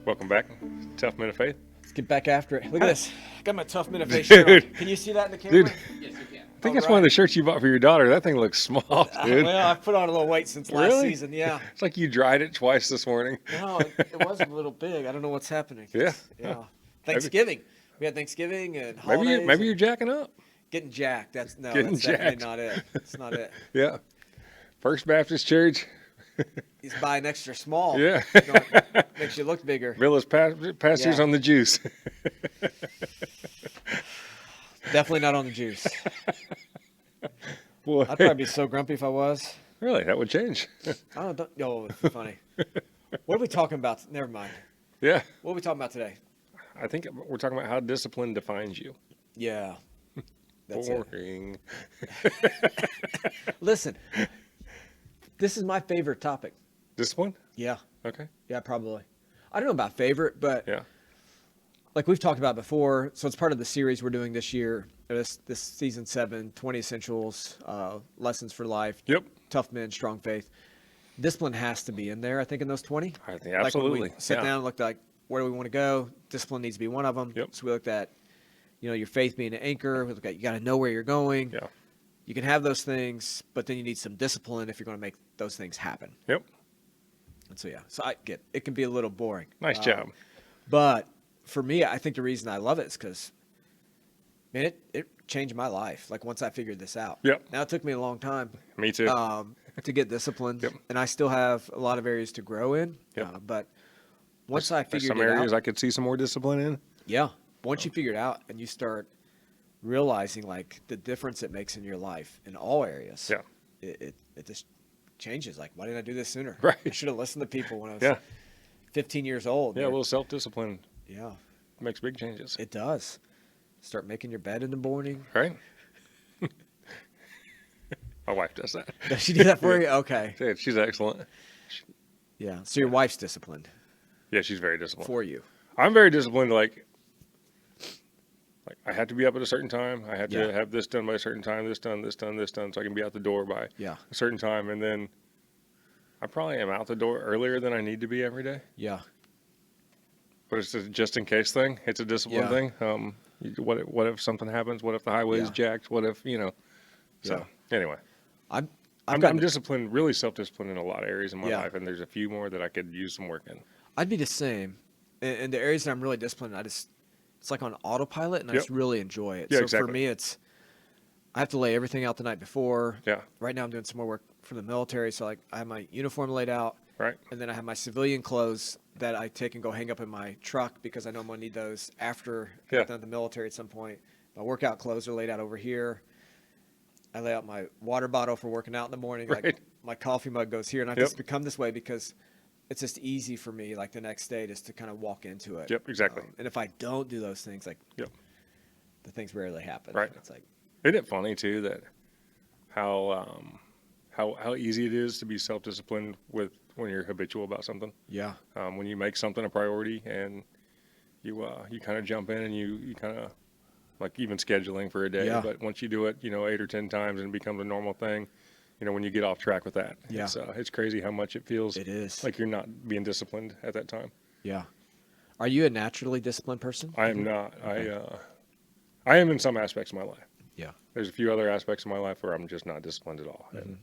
Welcome back, Tough Men of Faith. Let's get back after it. Look at this. Got my Tough Men of Faith shirt on. Can you see that in the camera? Dude, Yes, you can. I think that's one of the shirts you bought for your daughter. That thing looks small, dude. Well, I've put on a little weight since last Really? season. Yeah. It's like you dried it twice this morning. No, it was a little big. I don't know what's happening. Yeah. Yeah. Thanksgiving. We had Thanksgiving and holidays. Maybe you're jacking up. Getting jacked. That's Getting definitely jacked. not it. It's not it. Yeah. First Baptist Church. He's buying extra small. Yeah. Makes you look bigger. Villas pastors Yeah. on the juice. Definitely not on the juice. Boy. I'd probably be so grumpy if I was. Really, that would change. I don't. Oh, it's funny. What are we talking about? Never mind. Yeah. What are we talking about today? I think we're talking about how discipline defines you. Yeah. That's it. Boring. Listen, this is my favorite topic. Discipline? Yeah. Okay. Yeah, probably. I don't know about favorite, but Yeah. like we've talked about before, so it's part of the series we're doing this year, this season 7, 20 essentials, lessons for life, Yep. tough men, strong faith. Discipline has to be in there, I think, in those 20. I think Like absolutely. when we sat Yeah. down and looked like, where do we want to go? Discipline needs to be one of them. Yep. So we looked at, your faith being an anchor. We looked at, you got to know where you're going. Yeah. You can have those things, but then you need some discipline if you're going to make those things happen. Yep. And so, yeah, so I get it can be a little boring. Nice job. But for me, I think the reason I love it is because, man, it changed my life. Like once I figured this out. Yep. Now it took me a long time Me too. to get disciplined, Yep. and I still have a lot of areas to grow in. Yep. But once I There's figured some it areas out, I could see some more discipline in. yeah. Once you figure it out and you start realizing like the difference it makes in your life in all areas, Yeah. it just changes. Like, why didn't I do this sooner? Right. I should have listened to people when I was Yeah. 15 years old. Yeah, a little self-discipline Yeah, makes big changes. it does. Start making your bed in the morning. Right? My wife does that. Does she do that for you? Okay. Yeah, she's excellent. Yeah. So your wife's disciplined Yeah, she's very disciplined. for you. I'm very disciplined. Like I have to be up at a certain time. I have Yeah. to have this done by a certain time. This done, so I can be out the door by Yeah. a certain time. And then I probably am out the door earlier than I need to be every day. Yeah. But it's a just in case thing. It's a discipline Yeah. thing. What if something happens? What if the highway is Yeah. jacked? What if So anyway, I've I'm gotten disciplined, really self-disciplined in a lot of areas in my Yeah. life, and there's a few more that I could use some work in. I'd be the same. In the areas that I'm really disciplined, it's like on autopilot, and I Yep. just really enjoy it. Yeah, So exactly. for me, I have to lay everything out the night before. Yeah. Right now, I'm doing some more work for the military, so like I have my uniform laid out, Right. and then I have my civilian clothes that I take and go hang up in my truck because I know I'm gonna need those after I Yeah. get done with the military at some point. My workout clothes are laid out over here. I lay out my water bottle for working out in the morning. Right. Like my coffee mug goes here, and I've Yep. just become this way because it's just easy for me, like the next day, just to kind of walk into it. Yep, exactly. And if I don't do those things, like Yep. the things rarely happen. Right. It's like, Isn't it funny too that how easy it is to be self-disciplined when you're habitual about something? yeah, When you make something a priority and you kind of jump in and you kind of like even scheduling for a day. Yeah. But once you do it, 8 or 10 times and it becomes a normal thing, when you get off track with that, Yeah. it's crazy how much it feels it is. like you're not being disciplined at that time. Yeah. Are you a naturally disciplined person? I am not. Okay. I am in some aspects of my life. Yeah. There's a few other aspects of my life where I'm just not disciplined at all. Mm-hmm. And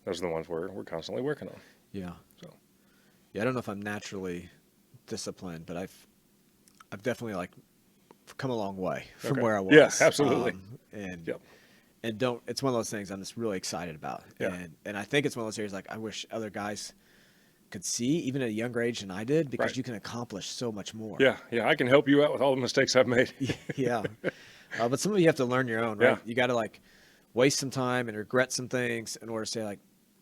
those are the ones we're constantly working on. Yeah. So Yeah. I don't know if I'm naturally disciplined, but I've definitely like come a long way from Okay. where I was. Yeah, absolutely. And Yep. and it's one of those things I'm just really excited about. Yeah. And I think it's one of those areas like I wish other guys could see even at a younger age than I did, because Right. you can accomplish so much more. yeah, I can help you out with all the mistakes I've made. Yeah. But some of you have to learn your own, right? Yeah. You got to like waste some time and regret some things in order to say like,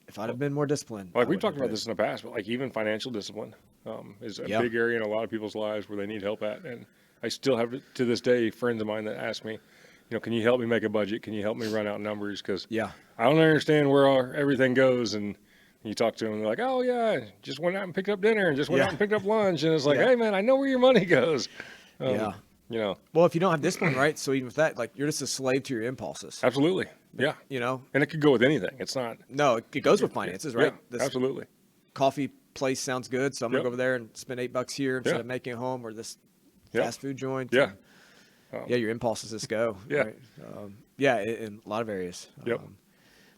if I'd have been more disciplined. Like I we've wouldn't talked have about did this in the past, but like even financial discipline is a Yeah. big area in a lot of people's lives where they need help at. And I still have to this day friends of mine that ask me, can you help me make a budget? Can you help me run out numbers? Because Yeah. I don't understand where everything goes. And you talk to them, they're like, oh yeah, just went out and picked up dinner and just went Yeah. out and picked up lunch. And it's like, Yeah. hey man, I know where your money goes. Yeah. Well, if you don't have discipline, right? So even with that, like you're just a slave to your impulses, absolutely. Yeah. you know? And it could go with anything. It's not. No, it goes with finances, right? Yeah, This absolutely. coffee place sounds good, so I'm gonna Yep. go over there and spend $8 here instead Yeah. of making it home, or this Yep. fast food joint. Yeah. Yeah, your impulses just go. Yeah. Right? Yeah, in a lot of areas. Yep.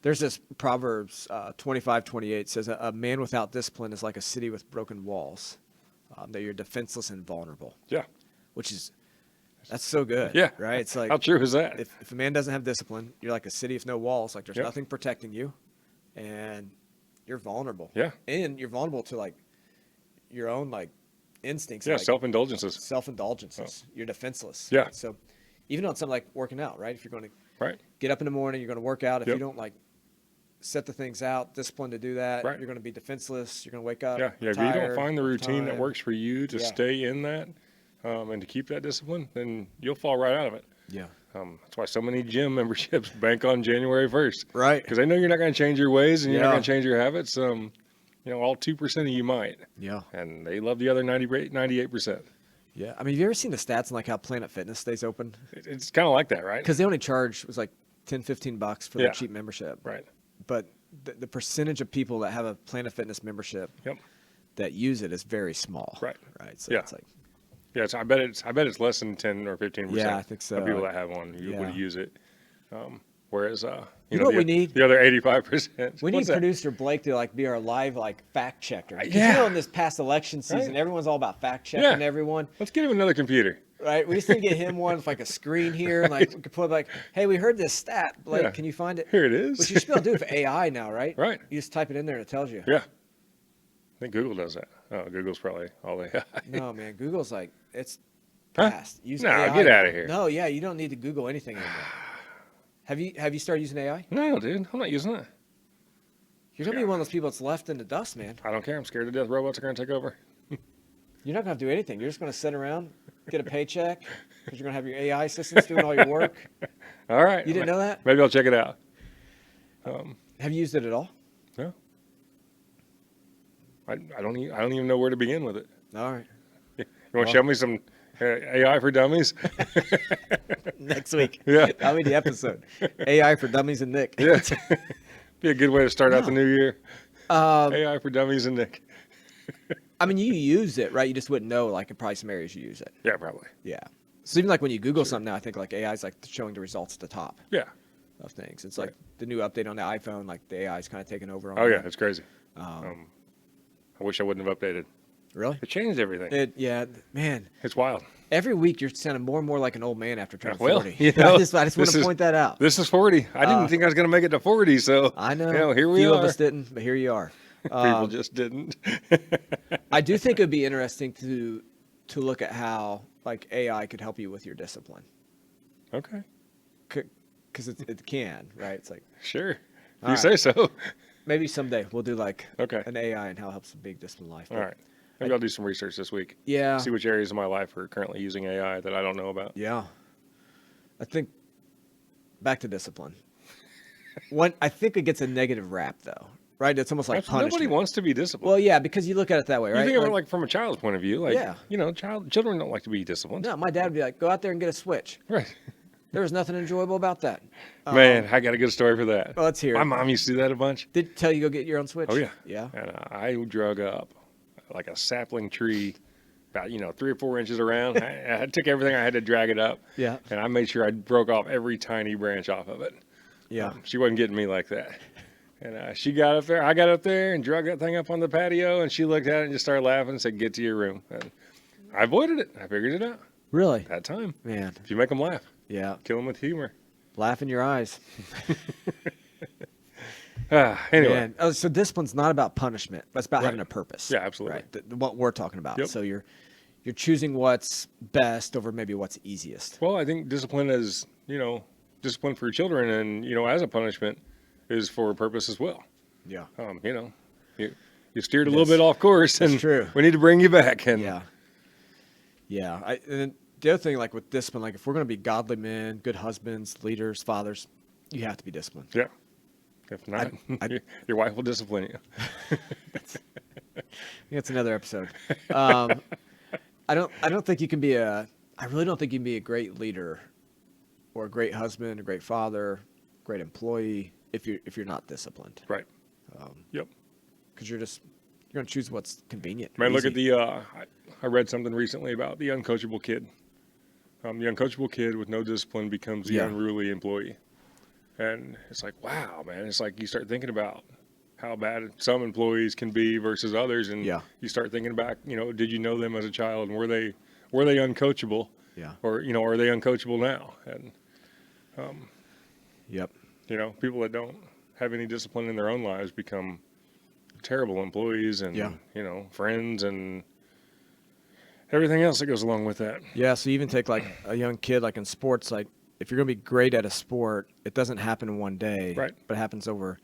There's this Proverbs 25:28 says, a man without discipline is like a city with broken walls, that you're defenseless and vulnerable, Yeah. which is, that's so good. Yeah. Right? It's like, How true is that? if a man doesn't have discipline, you're like a city with no walls. Like there's Yep. nothing protecting you, and you're vulnerable. Yeah. And you're vulnerable to like your own like instincts. Yeah. like, Self-indulgences. self-indulgences. You're defenseless. Yeah. So even on something like working out, right? If you're going to Right. get up in the morning, you're going to work out. If Yep. you don't like set the things out, discipline to do that, Right. you're going to be defenseless. You're going to wake up. Yeah. Yeah. If you don't tired find the all routine that time. works for you to Yeah. stay in that, and to keep that discipline, then you'll fall right out of it. Yeah. That's why so many gym memberships bank on January 1st. Right. Because they know you're not going to change your ways and you're not Yeah. going to change your habits. All 2% of you might. Yeah. And they love the other 98%. Yeah. I mean, have you ever seen the stats on like how Planet Fitness stays open? It's kind of like that, right? Because they only charge, it was like $10-15 for their Yeah. cheap membership. Right. But the percentage of people that have a Planet Fitness membership Yep. that use it is very small. Right. Right. So Yeah. it's like, Yeah. I bet it's less than 10 or 15%. Yeah, I think so. Of people that have one Yeah. would use it. Whereas, You know what we need? The other 85%. we need What's that? producer Blake to like be our live like fact checker. 'Cause Yeah. You know, in this past election season, Right. everyone's all about fact checking Yeah. everyone. Let's get him another computer. Right? We just need to get him one with like a screen here, and like we could put like, hey, we heard this stat. Blake, Yeah. can you find it? Here it is. Which you should be able to do with AI now, right? Right. You just type it in there and it tells you. Yeah. I think Google does that. Oh, Google's probably all AI. No, man, Google's like it's Huh? past. Use No, AI get now. outta here. No, yeah, you don't need to Google anything anymore. Have you started using AI? No, dude. I'm not using that. You're gonna be one of those people that's left in the dust, man. I don't care. I'm scared to death robots are going to take over. You're not gonna do anything. You're just gonna sit around, get a paycheck, because you're gonna have your AI assistants doing all your work. All right. You didn't know that? Maybe I'll check it out. Have you used it at all? No. I don't even know where to begin with it. All right. You want to show me some AI for dummies? Next week. Yeah. That'll be the episode. AI for Dummies and Nick. Yeah. Be a good way to start out the new year. Um, AI for dummies and Nick. I mean, you use it, right? You just wouldn't know, like, in probably some areas you use it. Yeah, probably. Yeah. So even like when you Google something now, I think like AI is like showing the results at the top Yeah. of things. It's like the new update on the iPhone, like the AI is kind of taking over on Oh, yeah. that. It's crazy. I wish I wouldn't have updated. Really? It changed everything. Yeah, man. It's wild. Every week you're sounding more and more like an old man after turning Well, 40. you know, I just want this to is- point that out. This is 40. I didn't think I was going to make it to 40, so I know. You know, here we Few are. of us didn't, but here you are. People just didn't. I do think it would be interesting to look at how like AI could help you with your discipline. Okay. Because it can, right? It's like Sure. If All you right. say so. maybe someday we'll do like Okay. an AI and how it helps a big discipline life. All right. Maybe I'll do some research this week. Yeah. See which areas of my life are currently using AI that I don't know about. Yeah. I think back to discipline. I think it gets a negative rap though, right? It's almost like punishment. Nobody wants to be disciplined. Well, yeah, because you look at it that way, right? You think of it like from a child's point of view. Like, Yeah. children don't like to be disciplined. no, my dad would be like, go out there and get a switch. Right. There was nothing enjoyable about that. Man, I got a good story for that. Well, let's hear it. My mom used to do that a bunch. Did it tell you to go get your own switch? Oh, yeah. Yeah. And I drug up like a sapling tree about, 3 or 4 inches around. I took everything I had to drag it up. Yeah. And I made sure I broke off every tiny branch off of it. Yeah. She wasn't getting me like that. And she got up there. I got up there and drug that thing up on the patio. And she looked at it and just started laughing and said, "Get to your room." And I avoided it. I figured it out Really? that time. Man. If you make them laugh, Yeah. kill them with humor. Laugh in your eyes. Anyway. Man. Oh, so discipline's not about punishment, but it's about having a purpose. Yeah, absolutely. Right. What we're talking about. Yep. So you're choosing what's best over maybe what's easiest. Well, I think discipline is, discipline for your children and, as a punishment is for a purpose as well. Yeah. You steered a little bit off course and true. we need to bring you back. And Yeah. Yeah. And then the other thing, like with discipline, like if we're going to be godly men, good husbands, leaders, fathers, you have to be disciplined. Yeah. If not, your wife will discipline you. That's another episode. I don't think you can be I really don't think you can be a great leader or a great husband, a great father, great employee if you're not disciplined. Right. Yep. Because you're You're going to choose what's convenient. Man, look easy. at the, I read something recently about the uncoachable kid. The uncoachable kid with no discipline becomes the Yeah. unruly employee. And it's like, wow, man. It's like you start thinking about how bad some employees can be versus others. And Yeah. you start thinking back, did you know them as a child, and were they uncoachable? Yeah. Or, are they uncoachable now? And, Yep. people that don't have any discipline in their own lives become terrible employees and, Yeah. friends and everything else that goes along with that. Yeah. So you even take like a young kid, like in sports, like if you're going to be great at a sport, it doesn't happen in one day, Right. but it happens over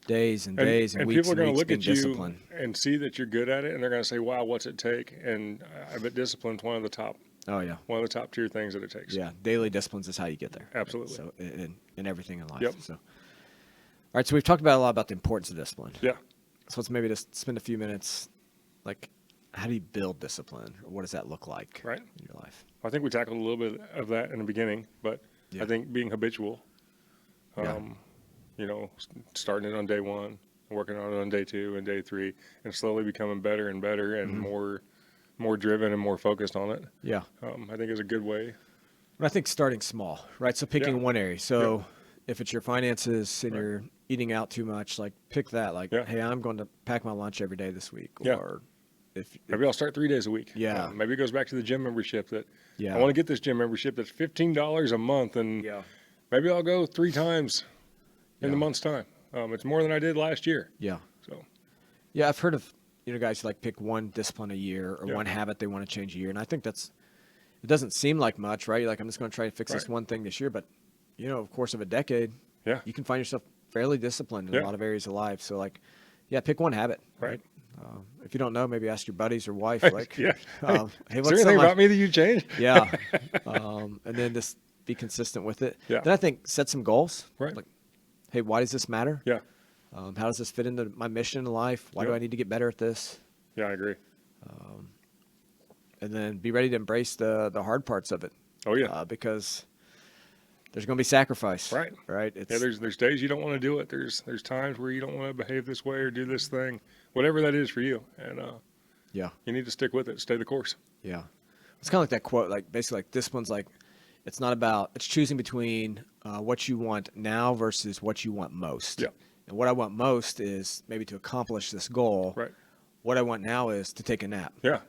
days and days and weeks people are and going to weeks look being at you disciplined. and see that you're good at it, and they're going to say, wow, what's it take? And I bet discipline's one of the top tier things that it takes. Yeah. Daily disciplines is how you get there. Absolutely. So in everything in life. Yep. So, all right. So we've talked about a lot about the importance of discipline. Yeah. So let's maybe just spend a few minutes, like, how do you build discipline, or what does that look like Right. in your life? I think we tackled a little bit of that in the beginning, but Yeah. I think being habitual, Yeah. starting it on day one, working on it on day 2 and day 3, and slowly becoming better and better and Mm-hmm. more driven and more focused on it. Yeah. I think is a good way. But I think starting small, right? So picking Yeah. one area. So if it's your finances and Right. you're eating out too much, like pick that. Like, Yeah. hey, I'm going to pack my lunch every day this week. Yeah. Or if Maybe I'll start 3 days a week. Yeah. Maybe it goes back to the gym membership that yeah, I want to get this gym membership that's $15 a month, and yeah, maybe I'll go 3 times in the Yeah. month's time. It's more than I did last year. yeah, So yeah. I've heard of guys who like pick one discipline a year or Yeah. one habit they want to change a year, and I think it doesn't seem like much, right? You're like, I'm just going to try to fix this Right. one thing this year, but of course of a decade, yeah, you can find yourself fairly disciplined in a Yeah. lot of areas of life. So like, yeah, pick one habit, Right. right? If you don't know, maybe ask your buddies or wife, like, yeah. hey, Is what's there something anything I- about me that you changed? Yeah. And then just be consistent with it. Yeah. Then I think set some goals. Right. Like, hey, why does this matter? Yeah, How does this fit into my mission in life? Why do Yep. I need to get better at this? yeah, I agree. And then be ready to embrace the hard parts of it. Oh yeah, Because there's going to be sacrifice. Right. Right. It's, yeah. There's days you don't want to do it. There's times where you don't want to behave this way or do this thing, whatever that is for you, and yeah. you need to stick with it, stay the course. Yeah. It's kind of like that quote, like basically like discipline's like, it's choosing between what you want now versus what you want most. Yeah. And what I want most is maybe to accomplish this goal. Right. What I want now is to take a nap. Yeah,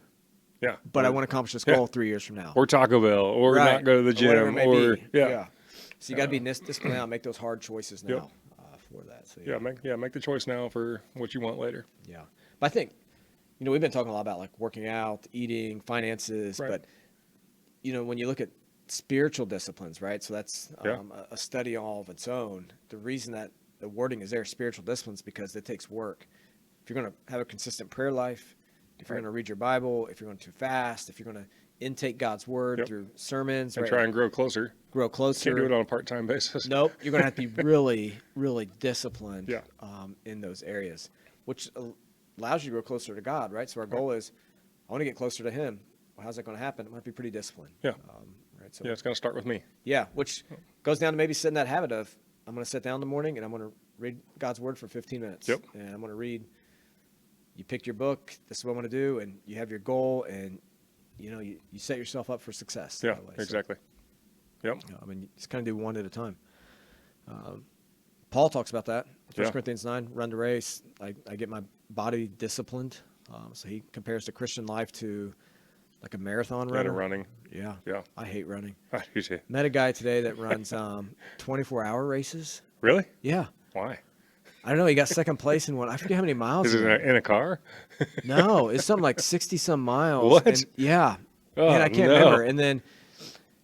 yeah. But I want to accomplish this Yeah. goal 3 years from now. or Taco Bell, or Right. not go to the Whatever it gym, may or be. yeah. So you got to be disciplined now, make those hard choices now Yep. for that. So Make the choice now for what you want later. Yeah. But I think, we've been talking a lot about like working out, eating, finances, Right. but when you look at spiritual disciplines, right? So that's Yeah. a study all of its own. The reason that the wording is there, spiritual disciplines, because it takes work. If you're going to have a consistent prayer life, if you're Right. going to read your Bible, if you're going to fast, if you're going to intake God's word Yep. through sermons, And right? try and grow closer. Grow closer. Can't do it on a part-time basis. Nope. You're going to have to be really, really disciplined Yeah. in those areas, which allows you to grow closer to God, right? So our goal is, I want to get closer to Him. Well, how's that going to happen? It might be pretty disciplined. Yeah. Right. So Yeah, it's got to start with me. yeah, which goes down to maybe setting that habit of, I'm going to sit down in the morning and I'm going to read God's word for 15 minutes. Yep. And I'm going to read. You picked your book. This is what I want to do, and you have your goal, and you set yourself up for success. Yeah, that way. So, exactly. Yep. you just kind of do one at a time. Paul talks about that. 1 Yeah. Corinthians 9, run the race. I get my body disciplined. So he compares the Christian life to like a marathon runner. Better running. Yeah. Yeah. I hate running. I do too. Met a guy today that runs 24-hour races. Really? Yeah. Why? I don't know. He got second place in one. I forget how many miles. Is he it ran. in a car? No, it's something like 60-some miles. What? And, yeah. Oh, and I can't no. remember. And then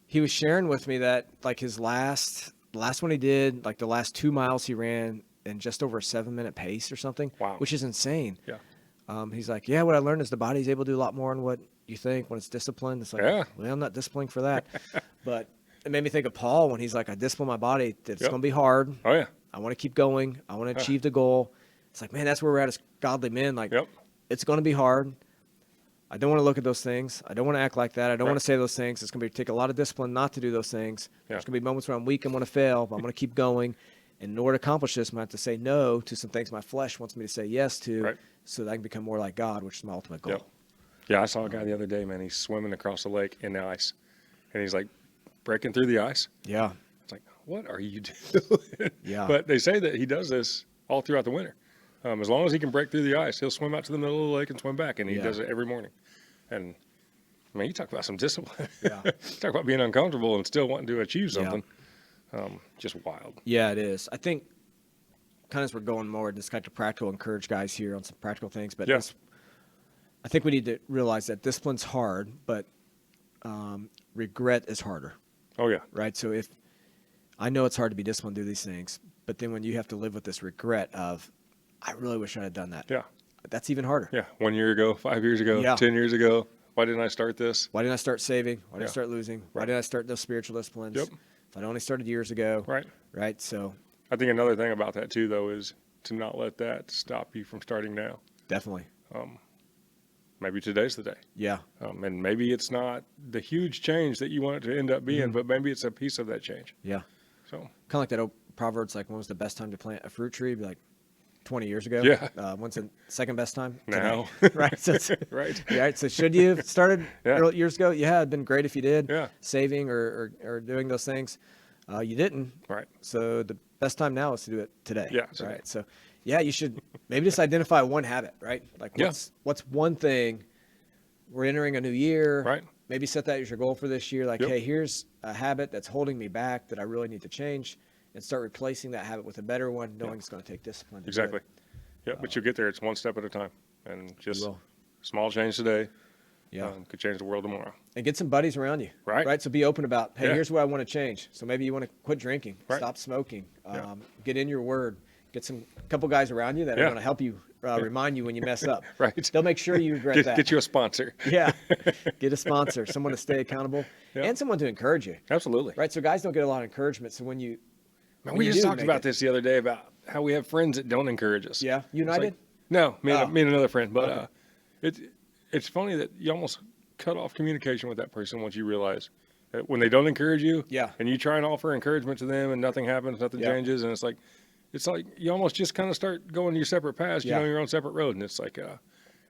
he was sharing with me that like his last one he did, like the last 2 miles he ran in just over a 7-minute pace or something. Wow. Which is insane. Yeah. He's like, yeah, what I learned is the body's able to do a lot more than what you think when it's disciplined. It's like, Yeah. well, I'm not disciplined for that. But it made me think of Paul when he's like, I discipline my body. It's Yep. going to be hard. Oh, yeah. I want to keep going. I want to achieve the goal. It's like, man, that's where we're at as godly men. Like, Yep. it's going to be hard. I don't want to look at those things. I don't want to act like that. I don't Right. want to say those things. It's going to take a lot of discipline not to do those things. Yeah. There's going to be moments where I'm weak and want to fail, but I'm going to keep going. in order to accomplish this, I'm going to have to say no to some things my flesh wants me to say yes to, Right. so that I can become more like God, which is my ultimate goal. Yep. Yeah, I saw a guy the other day, man. He's swimming across the lake in the ice, and he's like breaking through the ice. Yeah. It's like, what are you doing? Yeah. But they say that he does this all throughout the winter. As long as he can break through the ice, he'll swim out to the middle of the lake and swim back, and he Yeah. does it every morning. And man, you talk about some discipline. Yeah. Talk about being uncomfortable and still wanting to achieve Yeah. something. Just wild. Yeah, it is. I think kind of as we're going more, just kind of practical, encourage guys here on some practical things. But Yeah. I think we need to realize that discipline's hard, but regret is harder, Oh yeah. right? So if I know it's hard to be disciplined to do these things, but then when you have to live with this regret of, I really wish I had done that. Yeah. That's even harder. Yeah. 1 year ago, 5 years ago, Yeah. 10 years ago. Why didn't I start this? Why didn't I start saving? Why didn't I Yeah. start losing? Why Right. didn't I start those spiritual disciplines? Yep. If I'd only started years ago. Right. Right. So I think another thing about that too, though, is to not let that stop you from starting now. definitely. Maybe today's the day. Yeah. And maybe it's not the huge change that you want it to end up being, Mm-hmm. but maybe it's a piece of that change. Yeah. So, Kind of like that old proverbs, like when was the best time to plant a fruit tree? Be like 20 years ago. Yeah. When's the second best time? Now. Today. Right. So right. yeah, right. So should you have started Yeah. early years ago? Yeah, it'd been great if you did. Yeah. Saving or doing those things. You didn't. Right. So the best time now is to do it today. Yeah, today. Right. So yeah, you should maybe just identify one habit, right? Like Yeah. what's one thing. We're entering a new year. Right. Maybe set that as your goal for this year. Like, Yep. hey, here's a habit that's holding me back that I really need to change, and start replacing that habit with a better one, knowing it's going to take discipline. To do Exactly. it. Yeah. But you'll get there. It's one step at a time. And just will. small change today Yeah. could change the world tomorrow. And get some buddies around you. Right. Right. So be open about, hey, Yeah. here's what I want to change. So maybe you want to quit drinking, Right. stop smoking, Yeah. get in your word, get couple guys around you that are Yeah. going to help you, remind you when you mess up. Right. They'll make sure you regret that. Get you a sponsor. Yeah. Get a sponsor, someone to stay accountable, Yeah. and someone to encourage you. Absolutely. Right. So guys don't get a lot of encouragement. So when you, Man, when we you just do talked make about it- this the other day about how we have friends that don't encourage us. Yeah. You It's like- United? No, me and, Oh. me and another friend. But Okay. it's funny that you almost cut off communication with that person once you realize that when they don't encourage you, Yeah. and you try and offer encouragement to them, and nothing happens, nothing Yeah. changes, and it's like you almost just kind of start going your separate paths, Yeah. your own separate road, and it's like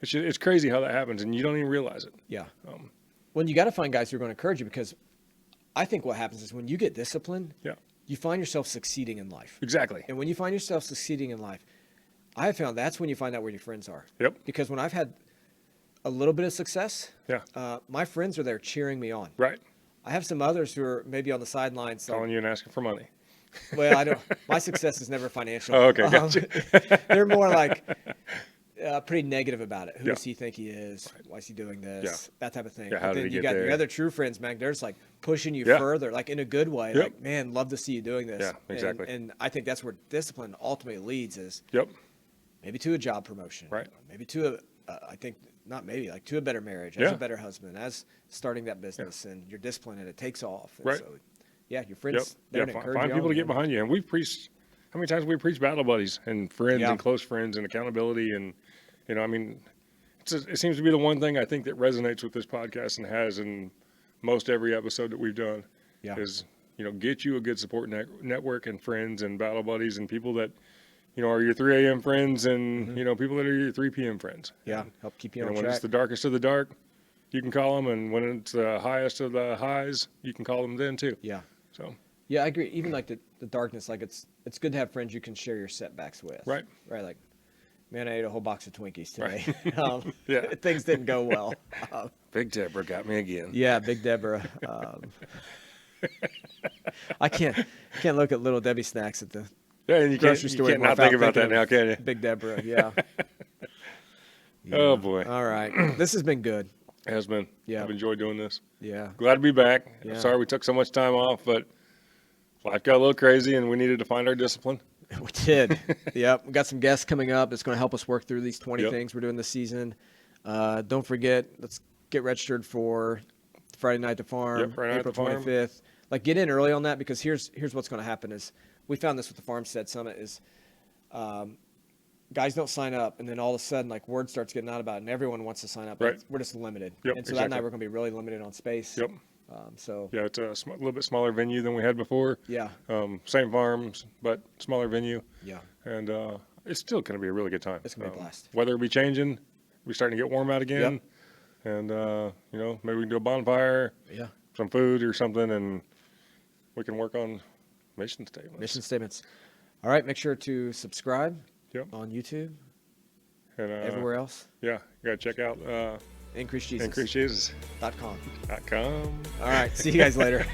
it's crazy how that happens, and you don't even realize it. Yeah. Um, Well, you got to find guys who are going to encourage you, because I think what happens is when you get disciplined, Yeah, you find yourself succeeding in life. exactly. And when you find yourself succeeding in life, I have found that's when you find out where your friends are. Yep. Because when I've had a little bit of success, Yeah, my friends are there cheering me on. right. I have some others who are maybe on the sidelines. Like, Calling you and asking for money. well, I don't. My success is never financial. Oh, okay, gotcha. They're more like pretty negative about it. Who Yeah. does he think he is? Why is he doing this? Yeah. That type of thing. Yeah, how But did then he you get got your there? other true friends, man. They're just like pushing you Yeah. further, like in a good way. Yep. Like, man, love to see you doing this. Yeah, exactly. And I think that's where discipline ultimately leads, is Yep. maybe to a job promotion. Right. Maybe to I think not maybe, like to a better marriage, as Yeah. a better husband, as starting that business, and you're disciplined and it takes off. And Right. So, yeah, your Yep. friends, they're Yeah. going to Find encourage you people on, to get man. behind you, and we've preached. How many times we preach battle buddies and friends Yeah. and close friends and accountability, and I mean, it seems to be the one thing I think that resonates with this podcast and has in most every episode that we've done. Yeah. Is get you a good support network and friends and battle buddies and people that are your 3 a.m. friends and people that are your 3 p.m. friends. Yeah, And, help keep you on when track. it's the darkest of the dark, you can call them, and when it's the highest of the highs, you can call them then too. Yeah. So Yeah, I agree. Even like the darkness, like it's good to have friends you can share your setbacks with. Right. Right. Like, man, I ate a whole box of Twinkies today. Right. Yeah. Things didn't go well. Big Deborah got me again. Yeah, Big Deborah. I can't look at Little Debbie snacks at the Yeah, and you grocery can't, store you can't anymore not think without about that thinking now, of can you? Big Deborah. Yeah. Oh boy, All right. This has been good. it has been. Yeah. I've enjoyed doing this. Yeah. Glad to be back. Yeah. Sorry we took so much time off, but life got a little crazy, and we needed to find our discipline. We did. Yep. We got some guests coming up. It's going to help us work through these 20 Yep. things we're doing this season. Don't forget, let's get registered for Friday Night at the Farm, Yep, Friday Night at April the Farm. 25th. Like, get in early on that, because here's what's going to happen is, we found this with the Farmstead Summit, is guys don't sign up, and then all of a sudden, like, word starts getting out about it, and everyone wants to sign up. Right. We're just limited. Yep, And so that night exactly. we're going to be really limited on space. Yep. So Yeah, it's a little bit smaller venue than we had before. yeah, Same farms, but smaller venue. yeah, And it's still going to be a really good time. it's gonna be a blast. Weather will be changing. We're starting to get warm out again. And, maybe we can do a bonfire, Yeah, some food or something, and we can work on mission statements. mission statements. All right, make sure to subscribe Yep. on YouTube, And everywhere else. yeah, you got to check out IncreaseJesus.com. increasejesus.com. All right, see you guys later.